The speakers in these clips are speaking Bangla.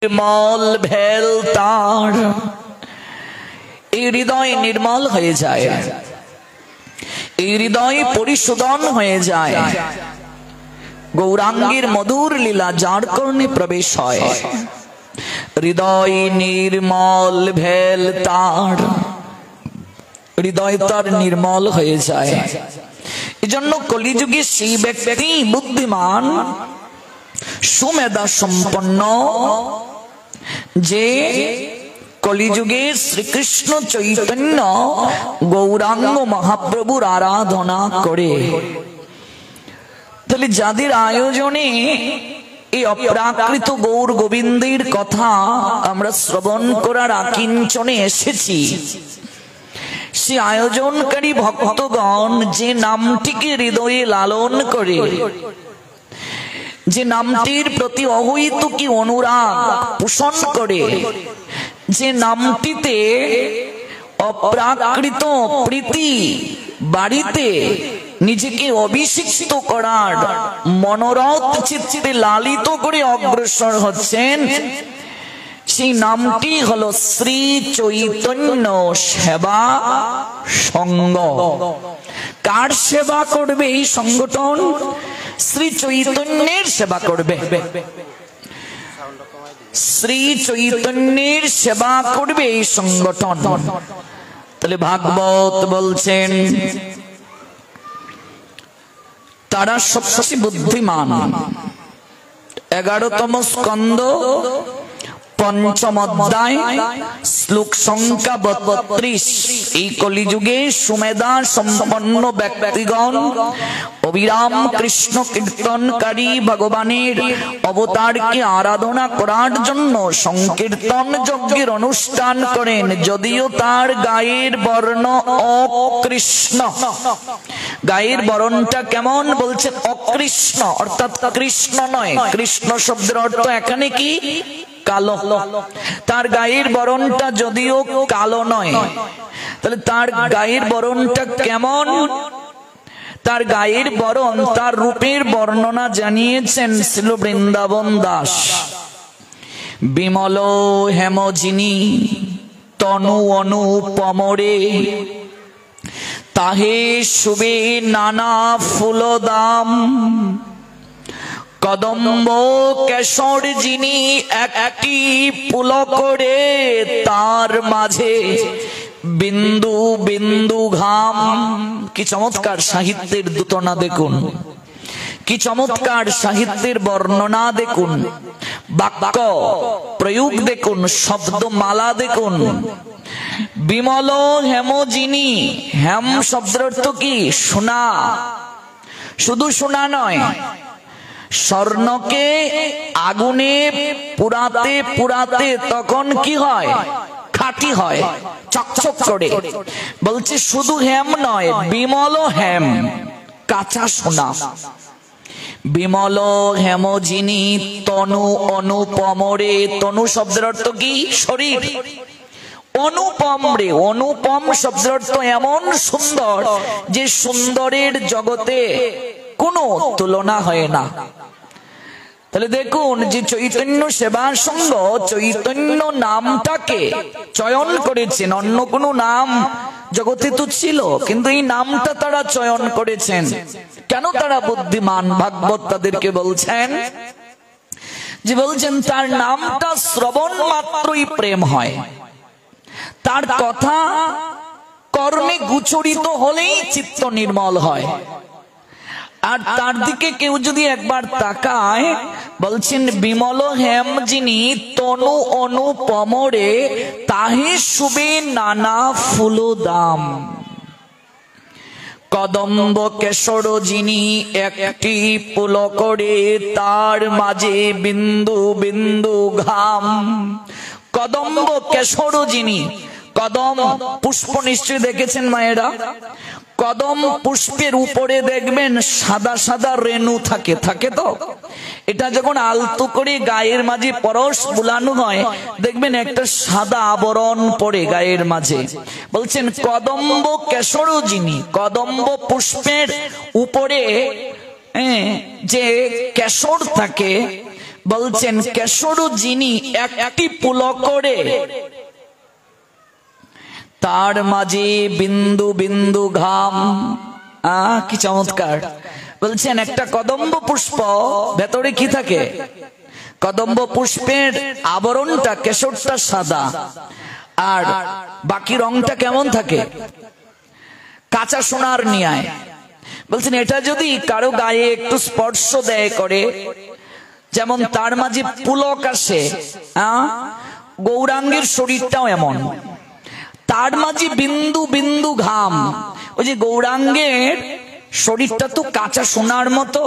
निर्मल भेल तार हृदय निर्मल हो जाए, हृदय परिशोधन हो जाए। गौरांगीर मधुर लीला जार कर्णे प्रवेश है। हृदय निर्मल भेल तार, हृदय तार निर्मल हो जाए। एजন্য कलिजुगे সেই ব্যক্তি बुद्धिमान सुमेधा सम्पन्न जे कलिजुगे श्रीकृष्ण चैतन्य गौरांग महाप्रभुर आराधना करे। তাহলে যাদের আয়োজনে এই অপ্রাকৃত গৌর গোবিন্দের কথা আমরা শ্রবণ করার আকিঞ্চনে এসেছি, সে আয়োজনকারী ভক্তগণ যে নামটিকে হৃদয়ে লালন করে, যে নামটির প্রতি অহৈতুকী অনুরাগ পোষণ করে, যে নামটিতে অপ্রাকৃত প্রীতি বাড়িতে নিজেকে অভিষিক্ত করার মনোরথ চিত্তে লালিত করে অগ্রসর হচ্ছেন, সেই নামটি হলো শ্রী চৈতন্য সেবা সংঘ। কার সেবা করবে এই সংগঠন? শ্রী চৈতন্যের সেবা করবে, শ্রী চৈতন্যের সেবা করবে এই সংগঠন। তাহলে ভাগবত বলছেন তারা সবচেয়ে বুদ্ধিমান। 11তম স্কন্ধ पंचम अध्याय श्लोक संख्या 32। এই কলিযুগে সুমেধা সম্পন্ন ব্যক্তিগণ অবিরাম কৃষ্ণ কীর্তনকারী ভগবানের অবতারকে আরাধনা করার জন্য সংকীর্তন যজ্ঞের অনুষ্ঠান করেন। যদিও তার গায়ের বর্ণ অকৃষ্ণ, গায়ের বরণটা কেমন বলছেন? অকৃষ্ণ, অর্থাৎ কৃষ্ণ নয়। কৃষ্ণ শব্দের অর্থ এখানে কি? কালো। তার গায়ের বরণটা যদিও কালো নয়, তাহলে তার গায়ের বরণটা কেমন? তার গায়ের বরণ, তার রূপের বর্ণনা জানিয়েছেন শ্রীল বৃন্দাবন দাস। বিমল হেমজিনী তনু অনুপমরে তাহে শুবে নানা ফুলদাম। কদম্ব কেশর যিনি একটি পুলকরে তার মাঝে বিন্দু বিন্দু ঘাম। কি চমৎকার সাহিত্যের দূতনা দেখুন, কি চমৎকার সাহিত্যের বর্ণনা দেখুন, বাক্য প্রয়োগ দেখুন, শব্দমালা দেখুন। বিমল হেমজিনী, হেম শব্দের অর্থ কি? সোনা। শুধু সোনা নয়, স্বর্ণকে আগুনে পুরাতে পুরাতে তখন কি হয়? খাঁটি হয়, চকচক করে। বলছে শুধু হেম নয়, বিমল হেম, কাঁচা সোনা। বিমল হেমজিনী তনু অনুপমরে, তনু শব্দের অর্থ কি? শরীর। অনুপম রে, অনুপম শব্দের অর্থ এমন সুন্দর যে সুন্দরের জগতে কোনো তুলনা হয় না। তাহলে দেখুন যে চৈতন্য সেবা সংঘ চৈতন্য নামটাকে চয়ন করেছেন। অন্য কোনো নাম জগতে তো ছিল, কিন্তু এই নামটা তারা চয়ন করেছেন। কেন তারা বুদ্ধিমান? ভাগবত তাদেরকে বলছেন যে, বলছেন তার নামটা শ্রবণ মাত্রই প্রেম হয়, তার কথা কর্ণে গোচরিত হলেই চিত্ত নির্মল হয়। আর তার দিকে কেউ যদি একবার তাকায়, বলছেন বিমল হেম যিনি তনু অনুপমরে তাহে শুবে নানা ফুলদাম। কদম্ব কেশর যিনি একটি পুলকরে তার মাঝে বিন্দু বিন্দু ঘাম। কদম্ব কেশর যিনি, কদম পুষ্প নিশ্চয় দেখেছেন মায়েরা। কদম পুষ্পের উপরে দেখবেন সাদা সাদা রেণু থাকে, থাকে তো। এটা যখন আলতো করে গায়ের মাঝে পরশ বুলানো হয়, দেখবেন একটা সাদা আবরণ পড়ে গায়ের মাঝে। বলছেন কদম্ব কেশর যিনি, কদম্ব পুষ্পের উপরে যে কেশর থাকে, বলছেন কেশর যিনি একটি পুলকরে তার মাঝে বিন্দু বিন্দু ঘাম। কি চমৎকার! বলছেন একটা কদম্ব পুষ্প, ভেতরে কি থাকে? কদম্ব পুষ্পের আবরণটা, কেশরটা সাদা, আর বাকি রংটা কেমন থাকে? কাঁচা সোনার ন্যায়। বলছেন এটা যদি কারো গায়ে একটু স্পর্শ দেয় করে, যেমন তার মাঝে পুলক আসে, গৌরাঙ্গের শরীরটাও এমন, তার মাঝে বিন্দু বিন্দু ঘাম। ওই যে গৌরাঙ্গের শরীরটা তো কাঁচা সোনার মতো,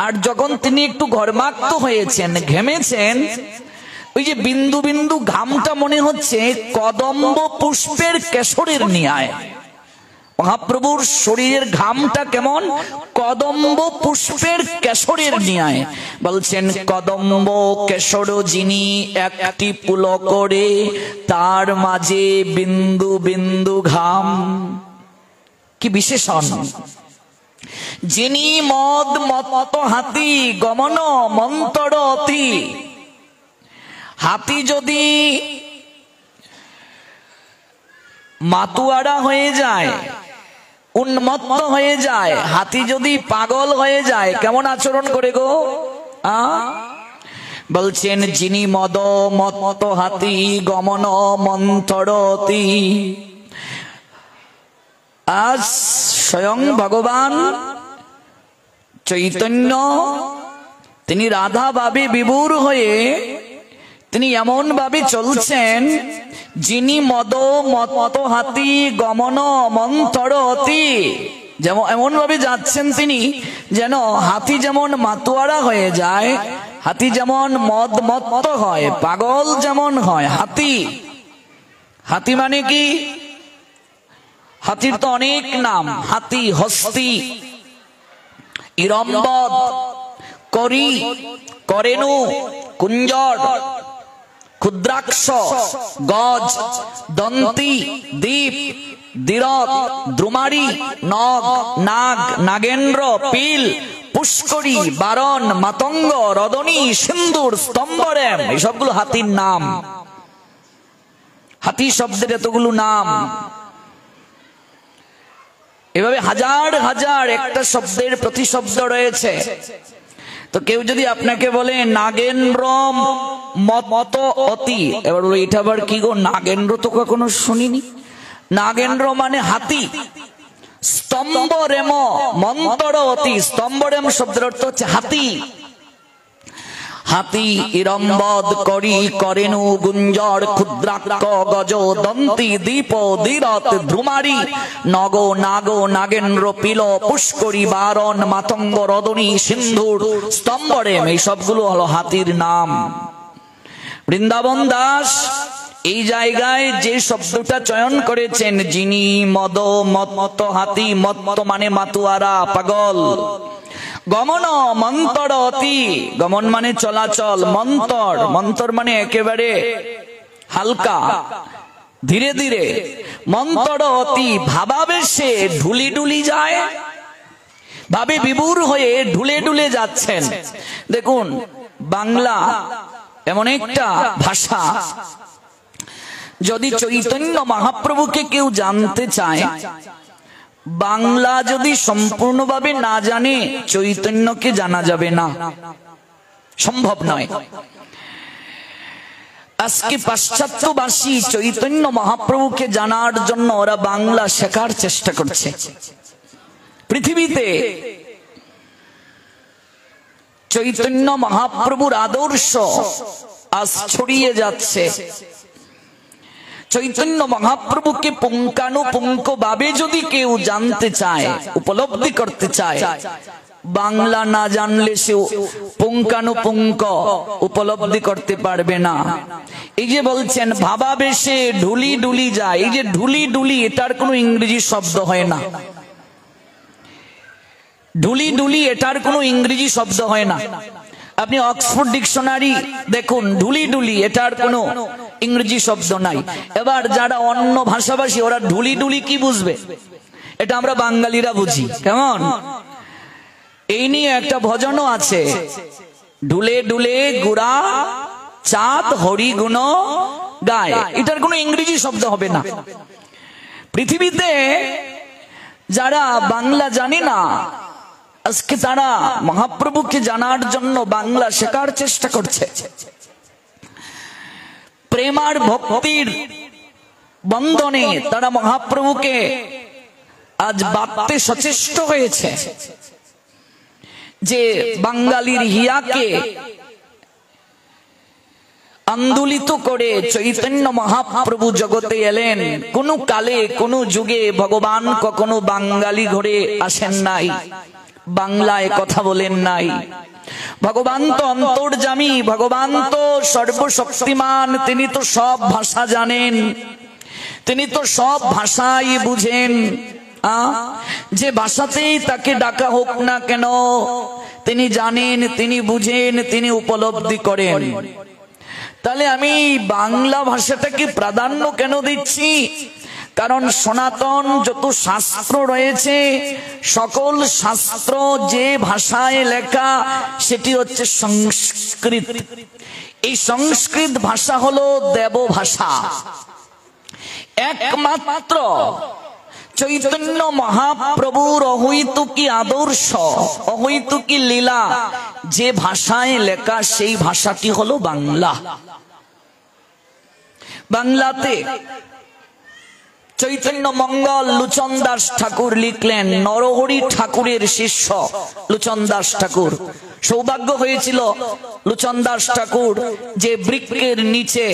আর যখন তিনি একটু ঘর্মাক্ত হয়েছেন, ঘেমেছেন, ওই যে বিন্দু বিন্দু ঘামটা মনে হচ্ছে কদম্ব পুষ্পের কেশরের ন্যায়। মহাপ্রভুর শরীরের ঘামটা কেমন? কদম্ব পুষ্পের কেশরের ন্যায়। বলছেন কদম্ব কেশর যিনি একটি পুলকরে তার মাঝে বিন্দু বিন্দু ঘাম। কি বিশেষণ! যিনি মদ মত হাতি গমন মন্তর অতি। হাতি যদি মাতুয়ারা হয়ে যায়, উন্মত্ত হয়ে যায়, হাতি যদি পাগল হয়ে যায়, কেমন আচরণ করে গো? বলছেন যিনি মদ মত হাতি গমন মন্থরতি। আজ স্বয়ং ভগবান চৈতন্য তিনি রাধা ভাবে বিভোর হয়ে তিনি এমন ভাবে চলছেন, যিনি মদ মত হাতি গমন মন্থর অতি। যেমন এমন ভাবে যাচ্ছেন তিনি যেন হাতি যেমন মাতুয়ারা হয়ে যায়, হাতি যেমন মদ মত্ত হয়, পাগল যেমন হয় হাতি। হাতি মানে কি? হাতির তো অনেক নাম। হাতি, হস্তি, ইরম্বদ, করি, করেনু, কুঞ্জর, ক্ষুদ্রাক্ষ, গজ, দন্তি, দ্বীপ, দ্বিরথ, দ্রুমারি, নগ, নাগ, নাগেন্দ্র, পিল, পুষ্করী, বারণ, মাতঙ্গ, রদনী, সিন্দুর, স্তম্ভরেম, এইসবগুলো হাতির নাম। হাতি শব্দের এতগুলো নাম। এভাবে হাজার হাজার একটা শব্দের প্রতিশব্দ রয়েছে। তো কেউ যদি আপনাকে বলে নাগেন্দ্র মত অতি, এবার বলো এটা আবার কি গো? নাগেন্দ্র তো কখনো শুনিনি। নাগেন্দ্র মানে হাতি। স্তম্ভরেম মন্তর অতি, স্তম্ভরেম শব্দের অর্থ হচ্ছে হাতি। হাতি, ইরম্বদ, করি, করেনু, গুঞ্জর, ক্ষুদ্রাক্ষ, গজ, দন্তি, দীপ, দ্বিরথ, দ্রুমারি, নগ, নাগ, নাগেন্দ্র, পিল, পুষ্করী, বারণ, মাতঙ্গ, রদনী, সিন্ধুর, স্তম্ভরেম, এই সবগুলো হলো হাতির নাম। বৃন্দাবন দাস এই জায়গায় যে শব্দটা চয়ন করেছেন, যিনি মদ মত হাতি, মত মানে মাতুয়ারা, পাগল, গমন মন্তর অতি, গমন মানে চলাচল, মন্তর, মন্তর মানে একেবারে হালকা, ধীরে ধীরে, মন্তর অতি, ভাবাবেশে ঢুলি ঢুলি যায়, ভাবে বিভোর হয়ে ঢুলে ঢুলে যাচ্ছেন। দেখুন বাংলা এমন একটা ভাষা, যদি চৈতন্য মহাপ্রভুকে কেউ জানতে চায়, বাংলা যদি সম্পূর্ণভাবে না জানে, চৈতন্যকে জানা যাবে না, সম্ভব নয়। আজকে পাশ্চাত্যবাসী চৈতন্য মহাপ্রভুকে জানার জন্য ওরা বাংলা শেখার চেষ্টা করছে। পৃথিবীতে চৈতন্য মহাপ্রভুর আদর্শ আজ ছড়িয়ে যাচ্ছে। চৈতন্য মহাপ্রভুকে পুঙ্খানুপুঙ্খ ভাবে যদি কেউ জানতে চায়, উপলব্ধি করতে চায়, বাংলা না জানলে সে পুঙ্খানুপুঙ্খ উপলব্ধি করতে পারবে না। এই যে বলছেন ভাবাবেশে ঢুলি ঢুলি যায়, এই যে ঢুলি ঢুলি, এটার কোনো ইংরেজি শব্দ হয় না। ঢুলি ঢুলি এটার কোনো ইংরেজি শব্দ হয় না। আপনি অক্সফোর্ড ডিকশনারি দেখুন, ঢুলি ঢুলি এটার কোনো ইংরেজি শব্দ নাই। এবার যারা অন্য ভাষাভাষী ওরা ঢুলি ঢুলি কি বুঝবে? এটা আমরা বাঙালিরা বুঝি। কেমন? এই নিয়ে একটা ভজনও আছে, ঢুলে ঢুলে গুড়া চাঁদ হরি গুণ গায়। এটার কোনো ইংরেজি শব্দ হবে না। পৃথিবীতে যারা বাংলা জানে না, আজকে তারা মহাপ্রভুকে জানার জন্য বাংলা শেখার চেষ্টা করছে। প্রেম আর ভক্তির বন্ধনে তারা মহাপ্রভুকে আজ বাঁধতে সচেষ্ট হয়েছে। যে বাঙালির হিয়াকে আন্দোলিত করে চৈতন্য মহাপ্রভু জগতে এলেন। কোন কালে কোন যুগে ভগবান কখনো বাঙালি ঘরে আসেন নাই, বাংলায় কথা বলেন নাই। ভগবান তো অন্তর্যামী, ভগবান তো সর্বশক্তিমান, তিনি তো সব ভাষা জানেন, তিনি তো সব ভাষাই বুঝেন। যে ভাষাতেই তাকে ডাকা হোক না কেন তিনি জানেন, তিনি বুঝেন, তিনি উপলব্ধি করেন। তাহলে আমি বাংলা ভাষাটাকে প্রাধান্য কেন দিচ্ছি? কারণ সনাতন যত শাস্ত্র রয়েছে সকল শাস্ত্র যে ভাষায় লেখা সেটি হচ্ছে সংস্কৃত। এই সংস্কৃত ভাষা হলো দেব ভাষা। একমাত্র চৈতন্য মহাপ্রভুর অহৈতুকী আদর্শ, অহৈতুকী লীলা যে ভাষায় লেখা সেই ভাষাটি হলো বাংলা। বাংলাতে চৈতন্য মঙ্গল লোচন দাস ঠাকুর লিখলেন। নরহরি ঠাকুরের শিষ্য লোচন দাস ঠাকুর। সৌভাগ্য হয়েছিল লোচন দাস ঠাকুর যে বৃক্ষের নিচে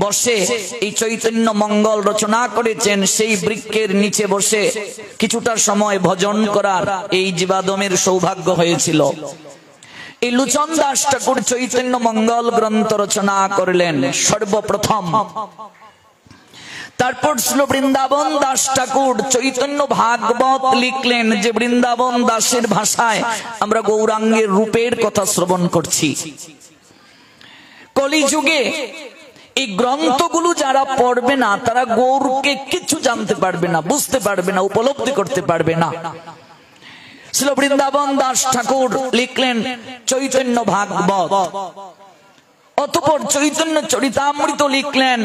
বসে এই চৈতন্য মঙ্গল রচনা করেছেন, সেই বৃক্ষের নিচে বসে কিছুটা সময় ভজন করার এই জীবাদমের সৌভাগ্য হয়েছিল। এই লোচন দাস ঠাকুর চৈতন্য মঙ্গল গ্রন্থ রচনা করলেন সর্বপ্রথম। তারপর ছিল বৃন্দাবন দাস ঠাকুর চৈতন্য ভাগবত লিখলেন, যে বৃন্দাবন দাসের ভাষায় আমরা গৌরাঙ্গের রূপের কথা শ্রবণ করছি। কলিযুগে এই গ্রন্থগুলো যারা পড়বে না তারা গৌরকে কিছু জানতে পারবে না, বুঝতে পারবে না, উপলব্ধি করতে পারবে না। ছিল বৃন্দাবন দাস ঠাকুর লিখলেন চৈতন্য ভাগবত। অতঃপর চৈতন্য চরিতামৃত লিখলেন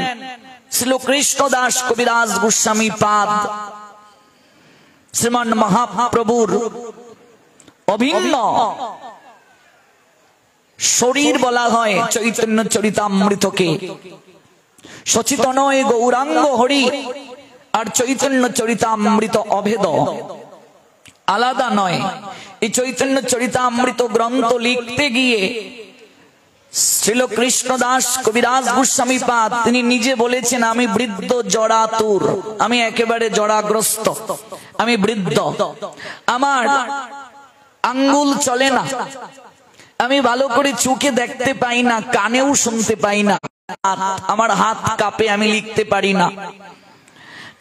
শ্রীল কৃষ্ণ দাস কবিরাজ গোস্বামী পাদ। শ্রীমান মহাপ্রভুর অভিন্ন শরীর বলা হয় চৈতন্য চরিতামৃতকে। সচিতনয় গৌরাঙ্গ হরি আর চৈতন্য চরিতামৃত অভেদ, আলাদা নয়। এই চৈতন্য চরিতামৃত গ্রন্থ লিখতে গিয়ে শ্রীল কৃষ্ণ দাস কবিরাজ গোস্বামী পাদ তিনি নিজে বলেছেন, আমি বৃদ্ধ জড়াতুর, আমি একেবারে জড়াগ্রস্ত, আমি বৃদ্ধ, আমার আঙ্গুল চলে না, আমি ভালো করে চোখে দেখতে পাই না, কানেও শুনতে পাই না, আমার হাত কাঁপে, আমি লিখতে পারি না।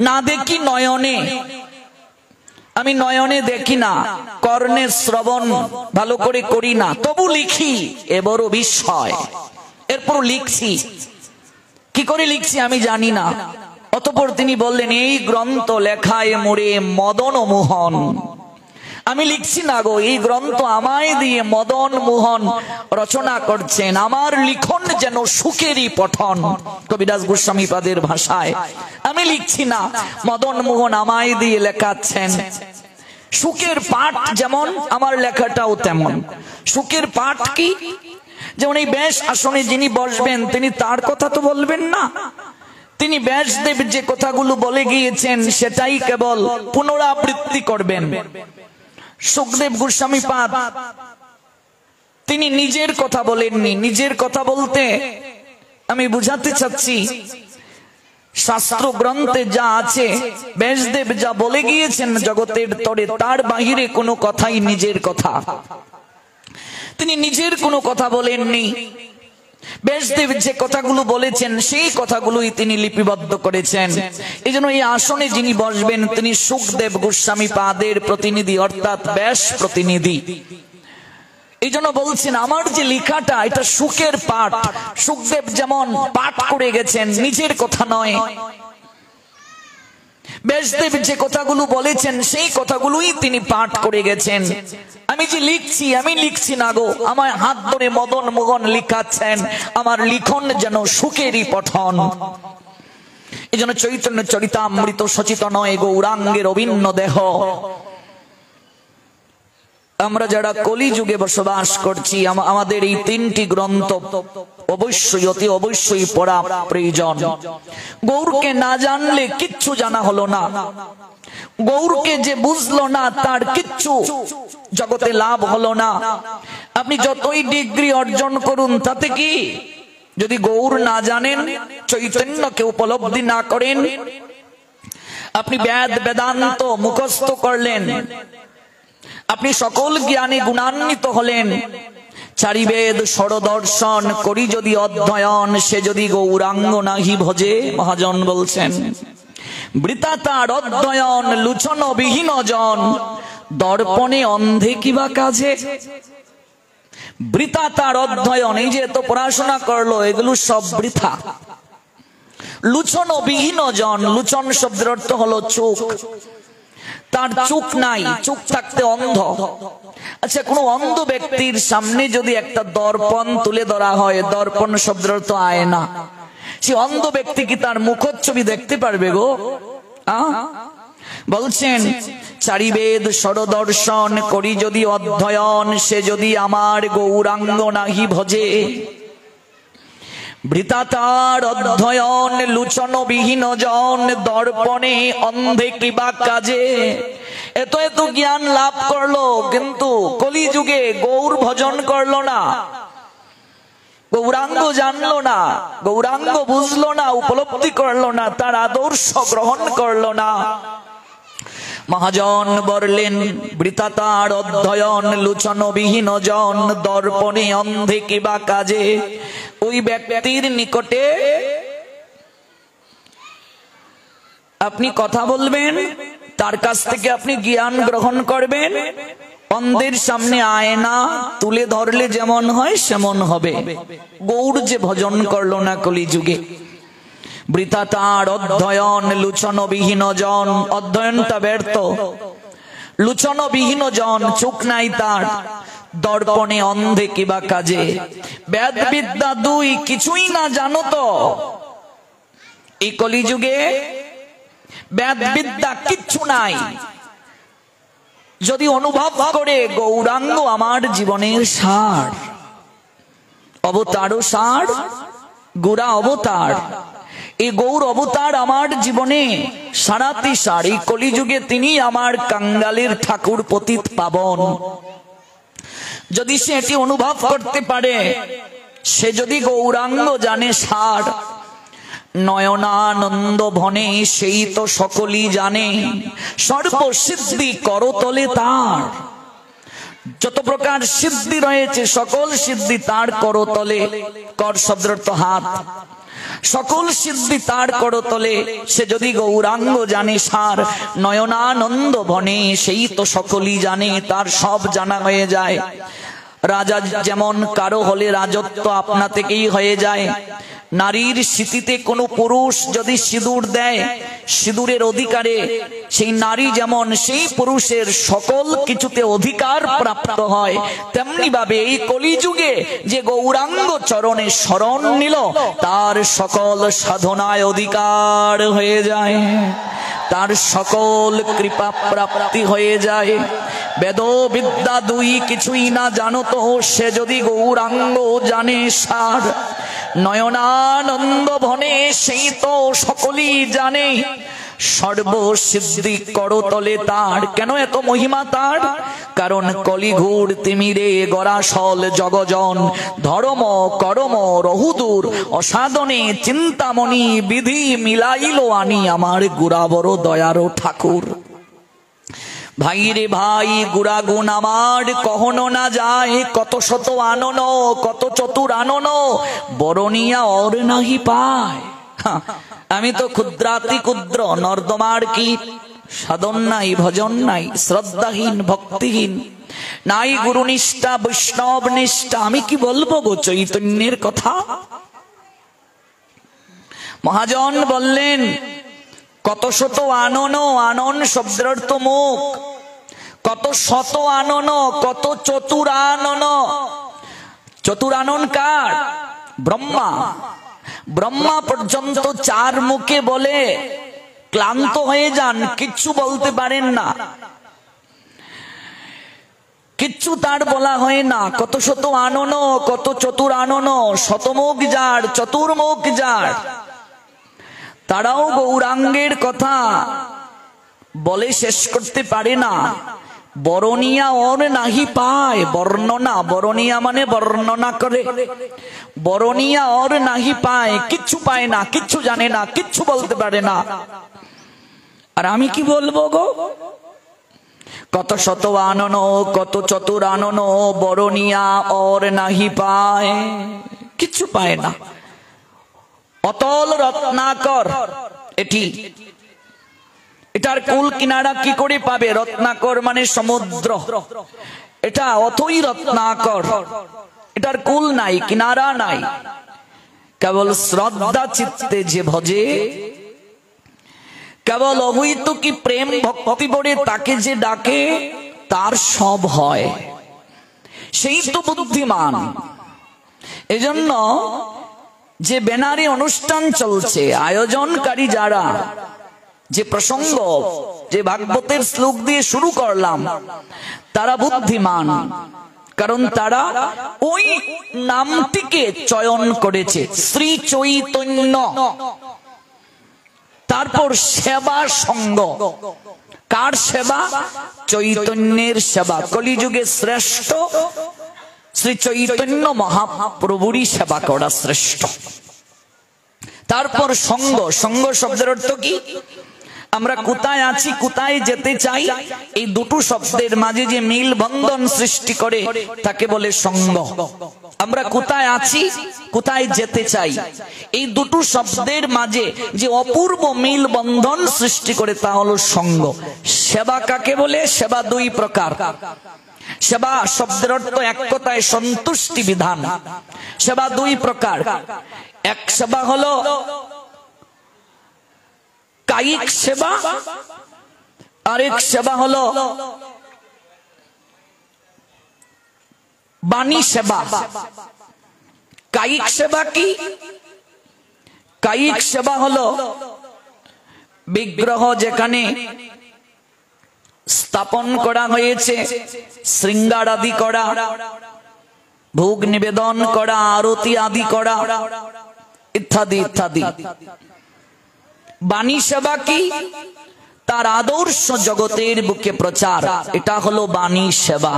না দেখি নয়নে, আমি নয়নে দেখি না, কর্ণে শ্রবণ ভালো করে করি না, তবু লিখি, এ বড় বিস্ময়। এরপর লিখছি, কি করে লিখছি আমি জানি না। অতঃপর তিনি বললেন, এই গ্রন্থ লেখায় মোরে মদন মোহন, আমি লিখছি না গো, এই গ্রন্থ আমায় দিয়ে মদন মোহন রচনা করছেন, আমার লিখন যেন সুখেরই পঠন। কবিরাজ গোস্বামী পাদের ভাষায়, আমি লিখছি না, মদন মোহন আমায় দিয়ে লেখাচ্ছেন। সুখের পাঠ যেমন আমার লেখাটাও তেমন। সুখের পাঠ কি? যেমন এই ব্যাস আসনে যিনি বসবেন তিনি তার কথা তো বলবেন না, তিনি ব্যাসদেব যে কথাগুলো বলে গিয়েছেন সেটাই কেবল পুনরাবৃত্তি করবেন। সুখদেব গোস্বামী পাদ তিনি নিজের কথা বলেননি। নিজের কথা বলতে আমি বুঝাতে চাচ্ছি, শাস্ত্র গ্রন্থে যা আছে, ব্যাসদেব যা বলে গিয়েছেন জগতের তরে, তার বাহিরে কোনো কথাই নিজের কথা। তিনি নিজের কোনো কথা বলেননি। ব্যাসদেব যে কথাগুলো বলেছেন সেই কথাগুলোই তিনি লিপিবদ্ধ করেছেন। এই জন্য এই আসনে যিনি বসবেন তিনি সুখদেব গোস্বামী পাদের প্রতিনিধি, অর্থাৎ ব্যাস প্রতিনিধি। এই জন্য বলছেন আমার যে লেখাটা এটা সুখের পাঠ। সুখদেব যেমন পাঠ করে গেছেন, নিজের কথা নয়। ব্যাসদেব যে কথাগুলো বলেছেন সেই কথাগুলোই তিনি পাঠ করে গেছেন। আমি যে আমি লিখছি না গো, আমার হাত ধরে মদন মোহন লিখাচ্ছেন, আমার লিখন যেন সুখেরই পঠন। এই জন্য চৈতন্য চরিতামৃত সচিতন গৌরাঙ্গের অভিন্ন দেহ। আমরা যারা কলি যুগে বসবাস করছি, আমাদের এই তিনটি গ্রন্থ অবশ্যই অতি অবশ্যই পড়া প্রয়োজন। গৌরকে না জানলে কিচ্ছু জানা হলো না। গৌরকে যে বুঝলো না তার কিচ্ছু জগতে লাভ হলো না। আপনি যতই ডিগ্রি অর্জন করুন তাতে কি, যদি গৌর না জানেন, চৈতন্যকে উপলব্ধি না করেন, আপনি বেদ বেদান্ত মুখস্থ করলেন, আপনি সকল জ্ঞানে গুণান্বিত হলেন, চারিবেদ ষড়দর্শন করি যদি অধ্যয়ন, সে যদি গৌরাঙ্গ নাহি ভজে, মহাজন বলছেন বৃথা তার অধ্যয়ন, লুচন বিহীন জন, দর্পণে অন্ধে কিবা কাজে। বৃথা তার অধ্যয়ন, এই যে এত পড়াশোনা করলো এগুলো সব বৃথা। লুচন বিহীন জন, লুচন শব্দের অর্থ হলো চোখ, তার চোখ নাই, চোখ থাকতে অন্ধ। আচ্ছা, কোন অন্ধ ব্যক্তির সামনে যদি একটা দর্পণ তুলে ধরা হয়, দর্পণ শব্দের অর্থ আয়না, সে অন্ধ ব্যক্তি কি তার মুখচ্ছবি দেখতে পারবে গো? বলছেন চারিবেদ ষড়দর্শন করি যদি অধ্যয়ন, সে যদি আমার গৌরাঙ্গ নাহি ভজে। বৃথা তার অধ্যয়ন, লুচন বিহীন জন, দর্পণে অন্ধে কিবা কাজে। এত এত জ্ঞান লাভ করলো, কিন্তু কলি যুগে গৌর ভজন করলো না, গৌরাঙ্গ জানলো না, গৌরাঙ্গ বুঝলো না, উপলব্ধি করলো না, তার আদর্শ গ্রহণ করলো না। মহাজন বললেন বৃথা তার অধ্যয়ন, লুচন বিহীন জন, দর্পণে অন্ধে কিবা কাজে। ওই ব্যক্তির নিকটে আপনি কথা বলবেন, তার কাছ থেকে আপনি জ্ঞান গ্রহণ করবেন, অন্ধের সামনে আয়না তুলে ধরলে যেমন হয় সেমন হবে। গৌর যে ভজন করলো না কলি যুগে, বৃথা তার অধ্যয়ন, লুচন বিহীন জন, অধ্যয়নটা ব্যর্থ, লুচন বিহীন জন, চোখ নাই তার, দর্পণে অন্ধে কিবা কাজে। বেদ বিদ্যা দুই কিছুই না জানো তো, এই কলি যুগে বেদ বিদ্যা কিচ্ছু নাই। যদি অনুভব করে গৌরাঙ্গ আমার জীবনের সার, অবতারও সার, গোরা অবতার, এই গৌর অবতার আমার জীবনে সারাতি সার। এই কলিযুগে তিনি আমার কাঙ্গালের ঠাকুর পতিত পাবন। যদি সে এটি অনুভব করতে পারে, সে যদি গৌরাঙ্গ জানে সার, নয়নানন্দ ভনে সেই তো সকলই জানে, সর্বসিদ্ধি করতলে তার। যত প্রকার সিদ্ধি রয়েছে সকল সিদ্ধি তার করতলে, কর শব্দের অর্থ হাত, সকল সিদ্ধি তার করতলে। সে যদি গৌরাঙ্গ জানে সার, নয়নানন্দ ভনে সেই তো সকলই জানে, তার সব জানা হয়ে যায়। রাজা যেমন কারো হলে রাজত্ব আপনা থেকেই হয়ে যায়। নারীর স্মৃতিতে কোনো পুরুষ যদি সিঁদুর দেয়, সিঁদুরের অধিকারে সেই নারী যেমন সেই পুরুষের সকল কিছুতে অধিকার প্রাপ্ত হয়, তেমনি ভাবে এই কলিযুগে যে গৌরাঙ্গ চরণে শরণ নিল, তার সকল সাধনায় অধিকার হয়ে যায়, তার সকল কৃপা প্রাপ্তি হয়ে যায়। বেদ বিদ্যা দুই কিছুই না জানো তো, সে যদি গৌরাঙ্গ জানে সার, নয়নানন্দ ভনে সেই তো সকলই জানে, সর্বসিদ্ধি করতলে তার। কেন এত মহিমা তার? কারণ কলিঘুর তিমিরে গরাসল জগজন, ধর্ম করম রহুদূর অসাধনে চিন্তামণি, বিধি মিলাইল আনি আমার গুড়াবর দয়ারো ঠাকুর। ভাই রে ভাই, গুণাগুণ আমার কখনো না যায়, কত শত আনন কত চতুর আনন, বরণিয়া অর নাহি পায়। আমি তো ক্ষুদ্রাতি ক্ষুদ্র নর্দমার কি, সাধন নাই ভজন নাই, শ্রদ্ধাহীন ভক্তিহীন, নাই গুরু নিষ্ঠা বৈষ্ণব নিষ্ঠা, আমি কি বলবো গো চৈতন্যের কথা? মহাজন বললেন কত শত আনন, আনন শব্দের অর্থ মুখ। কত শত আনন, কত চতুরানন। চতুরানন কার? ব্রহ্মা। ব্রহ্মা পর্যন্ত চার মুখে বলে ক্লান্ত হয়ে যান, কিচ্ছু বলতে পারেন না, কিচ্ছু তার বলা হয় না। কত শত আনন, কত চতুরানন, শতমুখ যার, চতুর্মুখ যার, তারাও গৌরাঙ্গের কথা বলে শেষ করতে পারে না। বরণিয়া ওর নাহি পায়, বর্ণনা, বরণিয়া মানে বর্ণনা করে। বরণিয়া ওর নাহি পায়, কিচ্ছু পায় না, কিচ্ছু জানে না, কিচ্ছু বলতে পারে না। আর আমি কি বলবো গো? কত শত আনন, কত চতুরানন, বরণিয়া ওর নাহি পায়, কিচ্ছু পায় না। অতল রত্নাকর, এটার কুল কিনারা কি করে পাবে? রত্নাকর মানে সমুদ্র, এটা অথই রত্নাকর, এটার কুল নাই, কিনারা নাই। কেবল শ্রদ্ধা চিত্তে যে ভজে, কেবল অবৈত কি প্রেম ভক্তি বলে তাকে যে ডাকে, তার সব হয়, সেই তো বুদ্ধিমান। এজন্য যে ব্যানারে অনুষ্ঠান চলছে, আয়োজনকারী যারা, যে প্রসঙ্গ, যে ভাগবতের শ্লোক দিয়ে শুরু করলাম, তারা বুদ্ধিমান। কারণ তারা ওই নামটিকে চয়ন করেছে, শ্রী চৈতন্য। তারপর সেবা সঙ্গ, কার সেবা? চৈতন্যের সেবা। কলিযুগে শ্রেষ্ঠ শ্রী চৈতন্য মহাপ্রভুরই সেবা করা শ্রেষ্ঠ। তারপর সঙ্গ, সঙ্গ শব্দের অর্থ কি? আমরা কোথায় আছি, কোথায় যেতে চাই, এই দুটো শব্দের মাঝে যে মিল বন্ধন সৃষ্টি করে তাকে বলে সঙ্গ। আমরা কোথায় আছি, কোথায় যেতে চাই, এই দুটো শব্দের মাঝে যে অপূর্ব মিল বন্ধন সৃষ্টি করে তা হলো সঙ্গ। সেবা কাকে বলে? সেবা দুই প্রকার। সেবা শব্দের অর্থ এক কথায় সন্তুষ্টি বিধান। সেবা দুই প্রকার। এক সেবা হলো কায়িক সেবা, আরেক সেবা হলো বাণী সেবা। কায়িক সেবা কি? কায়িক সেবা হলো বিগ্রহ যেখানে স্থাপন করা হয়েছে, শৃঙ্গার আদি করা, ভোগ নিবেদন করা, আরতি আদি করা, ইত্যাদি ইত্যাদি। বাণী সেবা কি? তার আদর্শ জগতের বুকে প্রচার, এটা হলো বাণী সেবা।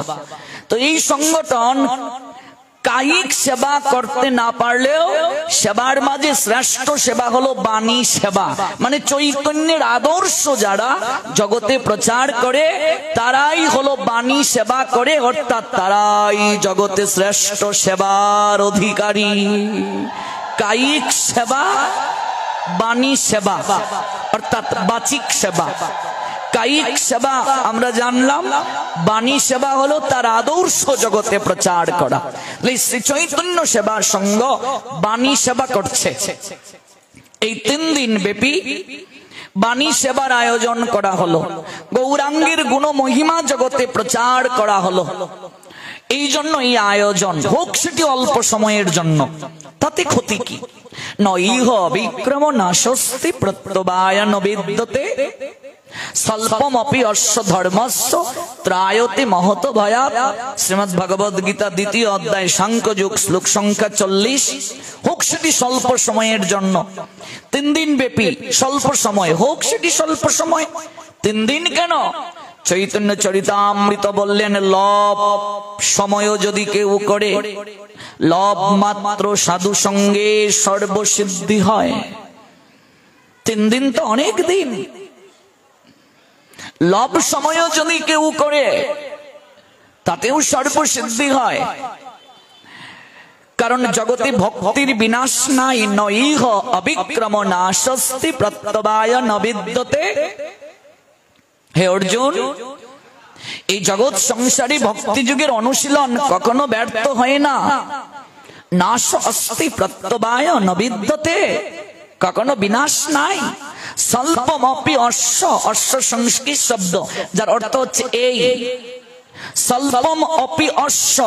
তো এই সংগঠন কায়িক সেবা করতে না পারলেও সেবার মাঝে শ্রেষ্ঠ সেবা হলো বাণী সেবা। মানে চৈতন্যের আদর্শ যারা জগতে প্রচার করে তারাই হলো বাণী সেবা করে, অর্থাৎ তারাই জগতে শ্রেষ্ঠ সেবার অধিকারী। কায়িক সেবা, বাণী সেবা অর্থাৎ বাচিক সেবা। কায়িক সেবা আমরা জানলাম, বাণী সেবা হলো তার আদর্শ জগতে প্রচার করা। শ্রী চৈতন্য সেবা সঙ্গ বাণী সেবা করছে। এই 3 দিন ব্যাপী বাণী সেবার আয়োজন করা হলো, গৌরাঙ্গের গুণ মহিমা জগতে প্রচার করা হলো। এই জন্য এই আয়োজন, হোক সেটি অল্প সময়ের জন্য, তাতে ক্ষতি কি? নইহ বিক্রম নাশস্তি প্রত্যবায়ন বিদ্যতে স্বল্পমপি অশ্ব ধর্মস্য ত্রায়তে মহত ভয়াৎ। শ্রীমদ্ ভগবদ গীতা 2য় অধ্যায় সাংখ্যযোগ শ্লোক সংখ্যা 40। হোক সেটি স্বল্প সময়ের জন্য, 3 দিন ব্যাপী স্বল্প সময়, হোক সেটি স্বল্প সময়। 3 দিন কেন? চৈতন্য চরিতামৃত বললেন, লব সময় যদি কেউ করে, লব মাত্র সাধু সঙ্গে সর্বসিদ্ধি হয়। 3 দিন তো অনেক দিন। লব সময় যদি কেউ করে তাতেও সর্বসিদ্ধি হয়। কারণ জগতে ভক্তির বিনাশ নাই। নইহ অবিক্রম নাশস্তি প্রত্যবায় ন বিদ্যতে। হে অর্জুন, এই জগৎ সংসারী ভক্তি যুগের অনুশীলন কখনো ব্যর্থ হয় না। নাশ অস্তি প্রত্যবায় ন বিদ্যতে, কখনো বিনাশ নাই। স্বল্পমপি অশ্ব, অশ্ব সংস্কৃত শব্দ যার অর্থ হচ্ছে এই স্বল্পম অপি অশ্ব।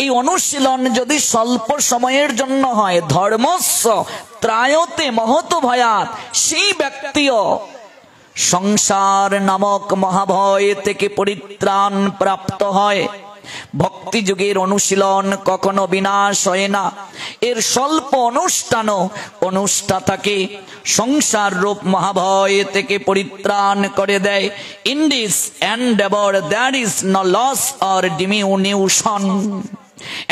এই অনুশীলন যদি স্বল্প সময়ের জন্য হয়, ধর্মস্য ত্রায়তে মহত ভয়াত, সেই ব্যক্তিও সংসার নামক মহাভয় থেকে পরিত্রাণ প্রাপ্ত হয়। ভক্তি যুগের অনুশীলন কখনো বিনাশ হয় না, এর স্বল্প অনুষ্ঠানও অনুষ্ঠাতাকে সংসার রূপ মহাভয় থেকে পরিত্রাণ করে দেয়। In this endeavour there is no loss or diminution,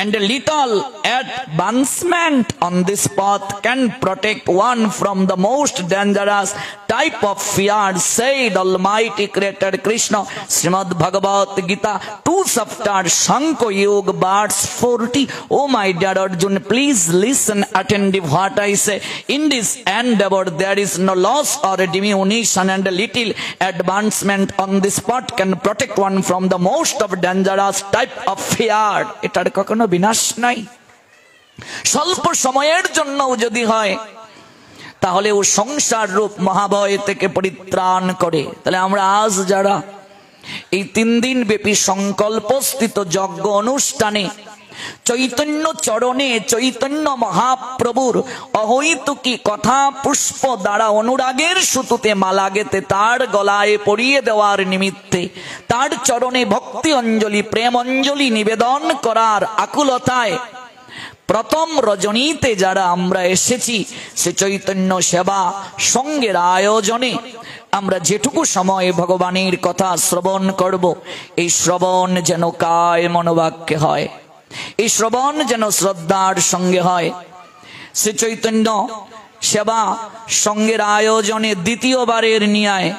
and a little advancement on this path can protect one from the most dangerous type of fear, said Almighty Creator Krishna, Srimad Bhagavad Gita 2 chapter Shankha Yoga verse 40. Oh my dear Arjun, please listen attentive what I say. In this endeavor there is no loss or diminution, and a little advancement on this path can protect one from the most of dangerous type of fear. এটার কখনো বিনাশ নাই। স্বল্প সময়ের জন্য যদি হয় তাহলে ও সংসার রূপ মহাভয় থেকে পরিত্রাণ করে। তাহলে আমরা আজ যারা এই 3 দিন ব্যাপী সংকল্পস্থিত যজ্ঞ অনুষ্ঠানে চৈতন্য চরণে চৈতন্য মহাপ্রভুর অহৈতুকী কথা পুষ্প দ্বারা অনুরাগের সুতুতে মালা গেতে তার গলায় পরিয়ে দেওয়ার নিমিত্তে তার চরণে ভক্তি অঞ্জলি প্রেম অঞ্জলি নিবেদন করার আকুলতায় প্রথম রজনীতে যারা আমরা এসেছি, সে চৈতন্য সেবা সঙ্গের আয়োজনে আমরা যেটুকু সময় ভগবানের কথা শ্রবণ করব, এই শ্রবণ যেন কায় মনোবাক্যে হয়, এই শ্রবণ যেন শ্রদ্ধার সঙ্গে হয়। শ্রী চৈতন্য সেবা সঙ্গের আয়োজনে দ্বিতীয়বারের ন্যায়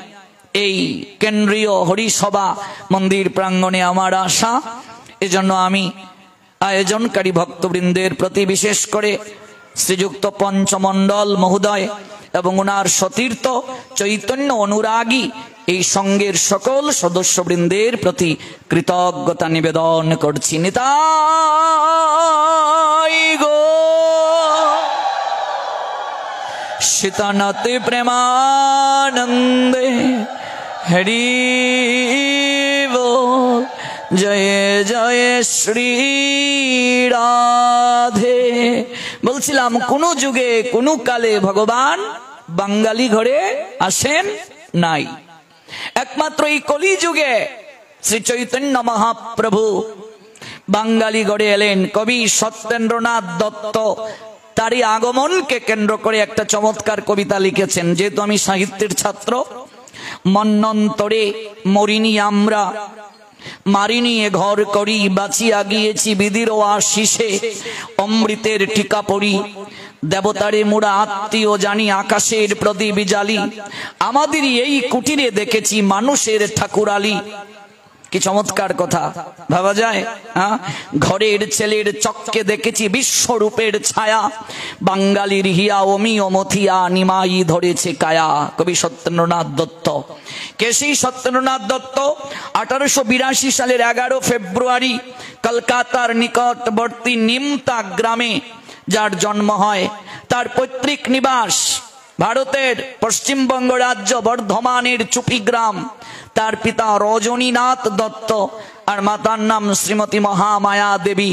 এই কেন্দ্রীয় হরিসভা মন্দির প্রাঙ্গণে আমার আশা। এজন্য আমি আয়োজনকারী ভক্তবৃন্দের প্রতি, বিশেষ করে শ্রীযুক্ত পঞ্চমণ্ডল মহোদয় এবং ওনার সতীর্থ চৈতন্য অনুরাগী এই সঙ্গের সকল সদস্যবৃন্দের প্রতি কৃতজ্ঞতা নিবেদন করছি। নিতাই গো সীতানাথে প্রেমানন্দে হরি বল, জয় জয় শ্রী রাধে। বলছিলাম কোন যুগে কোন কালে ভগবান বাঙালি ঘরে আসেন নাই, একমাত্র এই কলি যুগে শ্রী চৈতন্য মহাপ্রভু বাঙালি গড়ে এলেন। কবি সত্যেন্দ্রনাথ দত্ত তারই আগমনকে কেন্দ্র করে একটা চমৎকার কবিতা লিখেছেন। যেহেতু আমি সাহিত্যের ছাত্র, মন্বন্তরে মরিনি আমরা, মারিনি এ ঘর করি, বাঁচিয়া গিয়েছি বিধির আশিসে, অমৃতের টিকা পড়ি, দেবতারে মোরা আত্মীয় জানি, আকাশের প্রদীপ জালি, আমাদেরই এই কুটিরে দেখেছি মানুষের ঠাকুরালি। কি চমৎকার কথা, ভাবা যায়? ঘরের ছেলের চক্কে দেখেছি বিশ্বরূপের ছায়া, বাঙালির হিয়া অমি অমথিয়া নিমাই ধরেছে কায়া। কবি সত্যেন্দ্রনাথ দত্ত। কে সেই সত্যেন্দ্রনাথ দত্ত? 1882 সালের 11 ফেব্রুয়ারি কলকাতার নিকটবর্তী নিমতা গ্রামে যার জন্ম হয়। তার পৈতৃক নিবাস ভারতের পশ্চিমবঙ্গ রাজ্য বর্ধমানের চুপি গ্রাম। তার পিতা রজনীনাথ দত্ত আর মাতার নাম শ্রীমতী মহামায়া দেবী,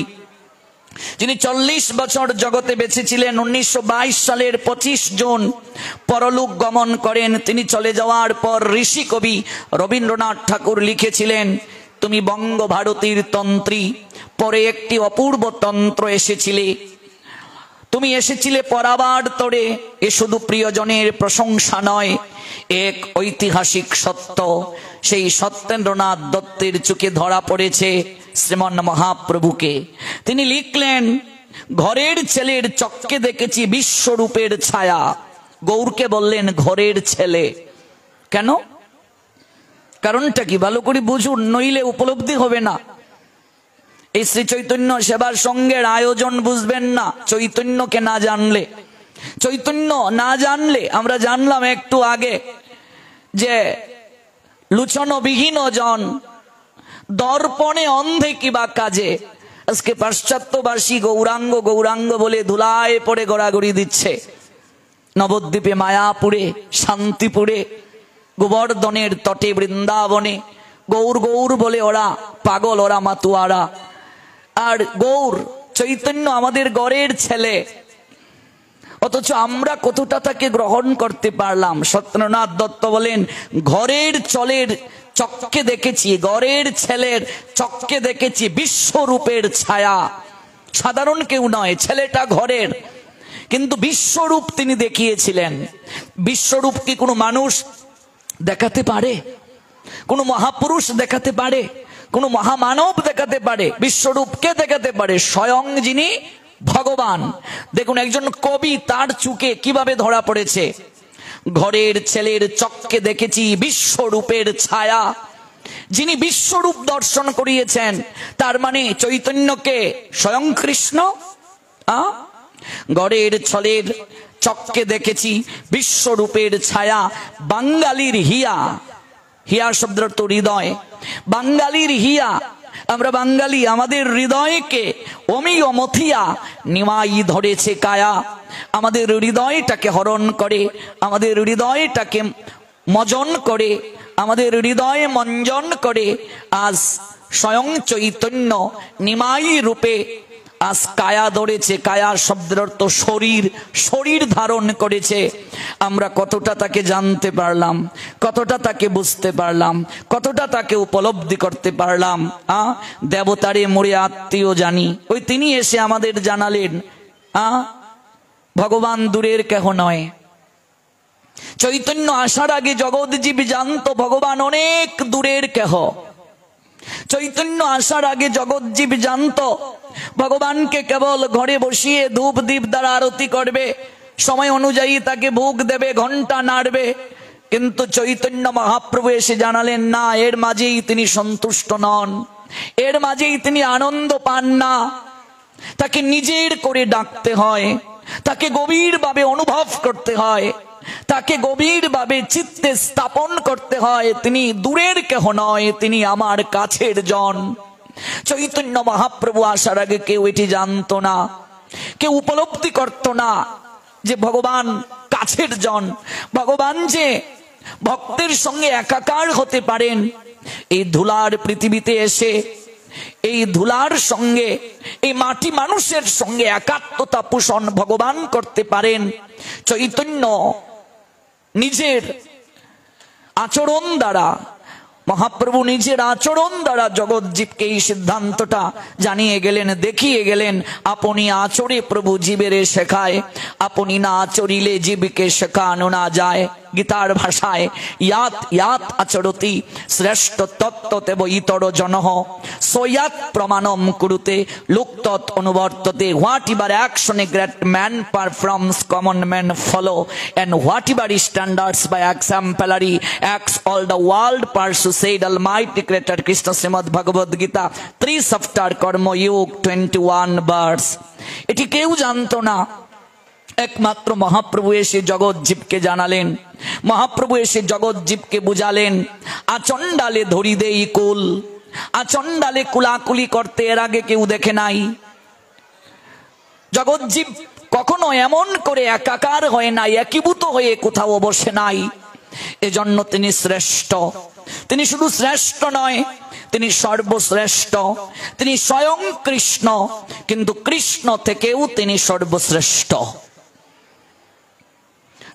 যিনি 40 বছর জগতে বেঁচে ছিলেন। 1922 সালের 25 জুন পরলোক গমন করেন। তিনি চলে যাওয়ার পর ঋষি কবি রবীন্দ্রনাথ ঠাকুর লিখেছিলেন, তুমি বঙ্গভারতীর তন্ত্রী, পরে একটি অপূর্ব তন্ত্র এসেছিলে, তুমি এসেছিলে পরাবার তরে, এ শুধু প্রিয়জনের প্রশংসা নয়, এক ঐতিহাসিক সত্য। সেই সত্যেন্দ্রনাথ দত্তের চোখে ধরা পড়েছে শ্রীমন মহাপ্রভুকে। তিনি লিখলেন, ঘরের ছেলের চক্কে দেখেছি বিশ্বরূপের ছায়া। গৌরকে বললেন ঘরের ছেলে কেন? কারণটা কি ভালো করে বুঝুন, নইলে উপলব্ধি হবে না। এই শ্রী চৈতন্য সেবার সঙ্গের আয়োজন বুঝবেন না চৈতন্যকে না জানলে। চৈতন্য না জানলে, আমরা জানলাম একটু আগে যে লুচনবিহীন জন দর্পণে অন্ধে কিবা কাজে। আজকে পাশ্চাত্যবাসী গৌরাঙ্গ গৌরাঙ্গ বলে ধুলায় পড়ে গড়াগড়ি দিচ্ছে। নবদ্বীপে, মায়াপুরে, শান্তিপুরে, গোবর্ধনের তটে, বৃন্দাবনে গৌর গৌর বলে ওরা পাগল, ওরা মাতুয়ারা। আর গৌর চৈতন্য আমাদের ঘরের ছেলে, অথচ আমরা কতটা তাকে গ্রহণ করতে পারলাম। সত্যনাথ দত্ত বলেন, ঘরের চলের চক্কে দেখেছি, ঘরের ছেলের চক্কে দেখেছি বিশ্বরূপের ছায়া। সাধারণ কেউ নয়, ছেলেটা ঘরের, কিন্তু বিশ্বরূপ তিনি দেখিয়েছিলেন। বিশ্বরূপ কি কোনো মানুষ দেখাতে পারে? কোনো মহাপুরুষ দেখাতে পারে? কোনো মহামানব দেখাতে পারে? বিশ্বরূপকে দেখাতে পারে স্বয়ং যিনি ভগবান। দেখুন, একজন কবি, তার চুকে কিভাবে ধরা পড়েছে, ঘরের ছেলের চক্কে দেখেছি বিশ্বরূপের ছায়া। যিনি বিশ্বরূপ দর্শন করিয়েছেন, তার মানে চৈতন্যকে স্বয়ং কৃষ্ণ। ঘরের ছেলের চক্কে দেখেছি বিশ্বরূপের ছায়া। বাঙালির হিয়া, হিয়া শব্দের তো হৃদয়, বাঙালির হিয়া, আমরা বাঙালি, আমাদের হৃদয়কে অমি অমথিয়া নিমাই ধরেছে কায়া। আমাদের হৃদয়টাকে হরণ করে, আমাদের হৃদয়টাকে মজন করে, আমাদের হৃদয় মঞ্জন করে আজ স্বয়ং চৈতন্য নিমাই রূপে আজ কায়া ধরেছে। কায়া শব্দের অর্থ শরীর, শরীর ধারণ করেছে। আমরা কতটা তাকে জানতে পারলাম, কতটা তাকে বুঝতে পারলাম, কতটা তাকে উপলব্ধি করতে পারলাম। দেবতারে মোরে আত্মীয় জানি, ওই তিনি এসে আমাদের জানালেন ভগবান দূরের কেহ নয়। চৈতন্য আসার আগে জগৎজীব জানতো ভগবান অনেক দূরের কেহ। চৈতন্য আসার আগে জগৎজীব জানতো ভগবানকে কেবল ঘরে বসিয়ে ধূপ দীপ দ্বারা আরতি করবে, সময় অনুযায়ী তাকে ভোগ দেবে, ঘন্টা নাড়বে। কিন্তু চৈতন্য মহাপ্রভু এসে জানালেন, না, এর মাঝেই তিনি সন্তুষ্ট নন, এর মাঝেই তিনি আনন্দ পান না। তাকে নিজের করে ডাকতে হয়, তাকে গভীরভাবে অনুভব করতে হয়, তাকে গভীরভাবে চিত্তে স্থাপন করতে হয়। তিনি দূরের কেহ নয়, তিনি আমার কাছের জন। চৈতন্য মহাপ্রভু আসার আগে কেউ এটি জানতো না, কেউ উপলব্ধি করত না যে ভগবান কাছের জন, ভগবান যে ভক্তের সঙ্গে একাকার হতে পারেন। এই ধুলার পৃথিবীতে এসে, এই ধুলার সঙ্গে, এই মাটি মানুষের সঙ্গে একাত্মতা পোষণ ভগবান করতে পারেন। চৈতন্য নিজের আচরণ দ্বারা, মহাপ্রভু নিজের আচরণ দ্বারা জগৎজীবকে এই সিদ্ধান্তটা জানিয়ে গেলেন, দেখিয়ে গেলেন। আপনি আচরে প্রভু জীবের শেখায়, আপনি না আচরিলে জীবকে শেখানো না যায়। গীতার ভাষায় ইয়াত ইয়াত আচরতি শ্রেষ্ঠ তত্ত্বতে ইতর জনঃ সয়াত প্রমাণম কুরুতে লুক্তত অনুবর্ততে। Whatever action a great man performs common man follow, and whatever standards by exemplary acts all the world pursue, said Almighty Creator Krishna, Srimad Bhagavad Gita 3 chapter Karma Yoga 21 verse। এটি কেউ জানতো না, একমাত্র মহাপ্রভু এসে জগৎজীবকে জানালেন, মহাপ্রভু এসে জগৎজীবকে বুঝালেন। আচণ্ডালে ধরি দেই কুল, আচণ্ডালে কুলাকুলি করতে এর আগে কেউ দেখে নাই। জগৎজীব কখনো এমন করে একাকার হয় নাই, একীভূত হয়ে কোথাও বসে নাই। এজন্য তিনি শ্রেষ্ঠ। তিনি শুধু শ্রেষ্ঠ নয়, তিনি সর্বশ্রেষ্ঠ। তিনি স্বয়ং কৃষ্ণ, কিন্তু কৃষ্ণ থেকেও তিনি সর্বশ্রেষ্ঠ।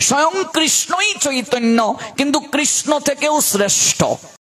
স্বয়ং কৃষ্ণই চৈতন্য, কিন্তু কৃষ্ণ থেকেও শ্রেষ্ঠ।